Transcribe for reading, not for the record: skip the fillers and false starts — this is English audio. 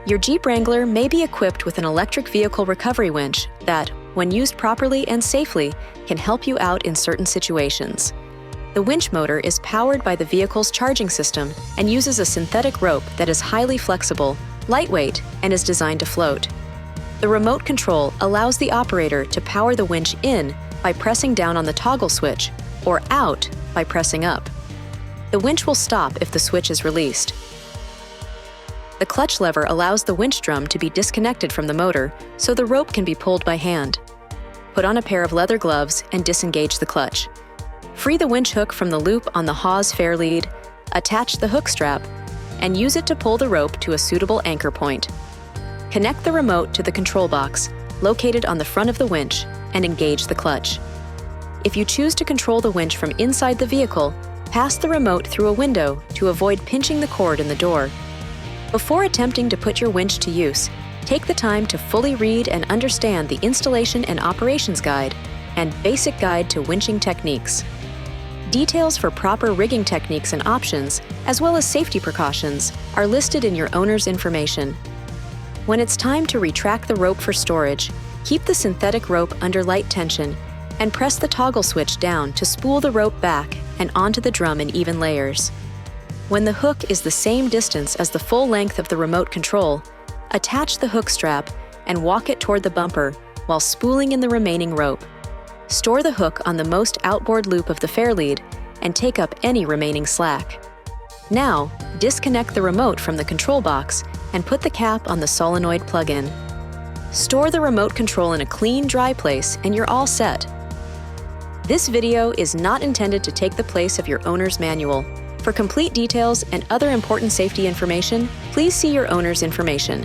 Your Jeep Wrangler may be equipped with an electric vehicle recovery winch that, when used properly and safely, can help you out in certain situations. The winch motor is powered by the vehicle's charging system and uses a synthetic rope that is highly flexible, lightweight, and is designed to float. The remote control allows the operator to power the winch in by pressing down on the toggle switch or out by pressing up. The winch will stop if the switch is released. The clutch lever allows the winch drum to be disconnected from the motor, so the rope can be pulled by hand. Put on a pair of leather gloves and disengage the clutch. Free the winch hook from the loop on the hawse fair lead, attach the hook strap, and use it to pull the rope to a suitable anchor point. Connect the remote to the control box, located on the front of the winch, and engage the clutch. If you choose to control the winch from inside the vehicle, pass the remote through a window to avoid pinching the cord in the door. Before attempting to put your winch to use, take the time to fully read and understand the installation and operations guide and basic guide to winching techniques. Details for proper rigging techniques and options, as well as safety precautions, are listed in your owner's information. When it's time to retract the rope for storage, keep the synthetic rope under light tension and press the toggle switch down to spool the rope back and onto the drum in even layers. When the hook is the same distance as the full length of the remote control, attach the hook strap and walk it toward the bumper while spooling in the remaining rope. Store the hook on the most outboard loop of the fair lead and take up any remaining slack. Now, disconnect the remote from the control box and put the cap on the solenoid plug-in. Store the remote control in a clean, dry place and you're all set. This video is not intended to take the place of your owner's manual. For complete details and other important safety information, please see your owner's information.